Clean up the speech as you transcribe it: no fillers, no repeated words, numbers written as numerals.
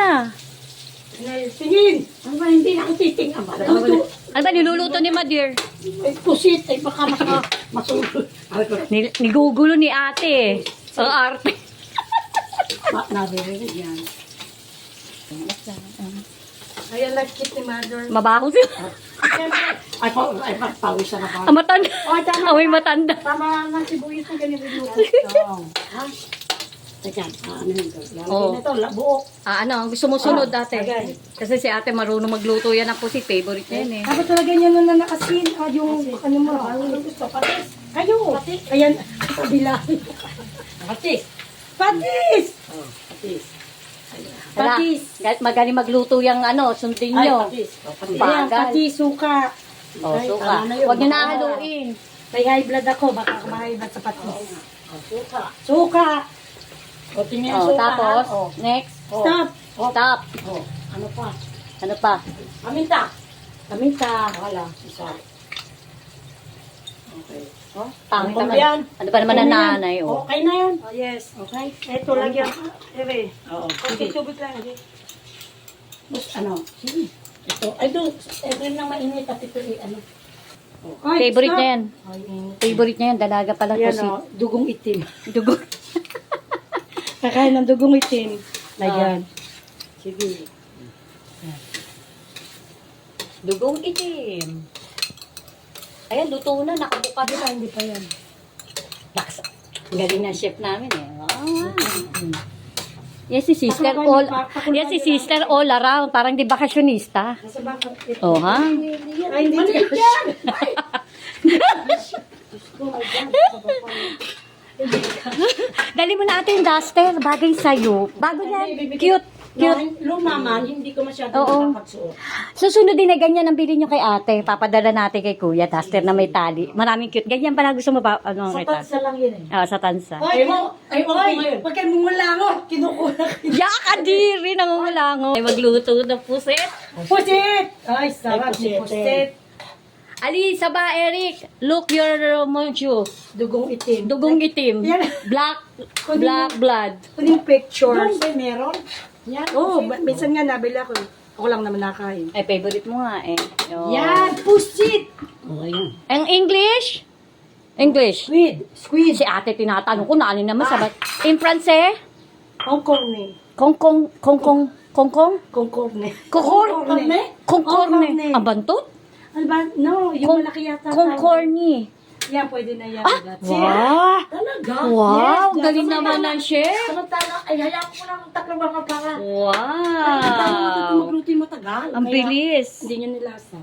isa? Tingin! Ano ba, hindi na ako titingnan ba? Ano ba niluluto ni Madir? Ay, pusit, ay baka masunod. Nigugulo ni ate. Ang arte. Naririnig yan. Ayan, nag-kit ni Mother. Mabaho siya. Ay, pawis na ba? Ang matanda. Oh, tama. Amoy matanda. Tama nga si Buyis na ganyan rin luto. Ha? Teka, ano yun? Lalagyan na ito, buo. Ano, gusto mo sunod ate? agad. Kasi si ate marunong magluto yan ang pusit. Favorite niya yan eh. Dapat talaga niya na nakasin. Yung ano mo. Ano gusto? Patis? Kayo. Ayan, kabila. Patis. Patis! Oh, patis. Hala, Patis. kahit magaling magluto yung ano, sundin Ay, nyo. patis. Oh, patis. Ayan, Bagal. patis, suka. O, Ay, suka. tama na yun. Huwag nyo na haluin. May high blood ako. Baka ma-high blood sa patis. Oh, suka. Suka. O, tingnan O, yung suka. tapos, ha? Oh. next. Oh. Stop. Stop. Oh, ano pa? Ano pa? Paminta. Paminta. Wala, isa. Okay. Oh, Pangit ano naman. yan? Ano pa naman Okay ang na yan. nanay? Oh. Okay na yan. Oh, yes. Okay. Ito, lagyan. Ere. Oo. Okay, subit lang. Tapos ano? Sige. Ito. Ay, doon. Ito lang mainit at ito ano. Ay, Favorite stop. niya yan. Ay, init. Favorite niya yan. Dalaga pala Ayan pusit. o, dugong itim. Dugo. Kakain ng dugong itim. Lagyan. Sige. Dugong itim. Ayan, luto na. Nakabuka din. Hindi pa yan. Lakas. Galing ng chef namin eh. Wow. Yes, si sister Pakuloy all. niyo pa, pakuloy Yes, si niyo sister all around. Parang di bakasyonista. Nasa bakit? Oh, ha? Ay, hindi Maliit ka. yan! Dali mo na ate yung duster. Bagay sa'yo. Bago yan. Cute. Cute. Nung naman, hindi ko masyado Oo. nakakatsuot. Susunod din na ganyan ang bilhin nyo kay ate. Papadala natin kay kuya. Duster na may tali. Maraming cute. Ganyan pala gusto mo ba? Ano Sa kita? tansa lang yun eh. Ah, sa tansa. Ay, okay ngayon. Pag kayo mumulangot, kinukuha. Yakadiri! Nangungulango. Ay, magluto ng puset. Pusit! Ay, sarap Ay, ni pusit. pusit. Ali, saba, Eric. Look your mojo. Dugong itim. Dugong itim. Yan. Black blood. Kuning picture. Doon ba meron? Yan. Oo, minsan nga nabili ako. Ako lang naman nakain. Ay, favorite mo nga eh. Oh. Yan, pusit! Oh, ayan. Ang English? English. Squid. Squid. Si ate tinatanong ko na alin naman sabat. In France eh? Hong Kong ni. Kongkong. Kong Kong ni. Kukorne. Kongkorne. Ang bantot? Ano ba? No, yung malaki yata. Kongkorni. Yan, pwede na yan. Wow. Talaga? Wow, Yes, galing yes. naman ng chef. Samantala, ay hayaan ko lang tatlong mga para. Wow. Magluto yung matagal. Ang Kaya, bilis. Hindi nyo nilasa.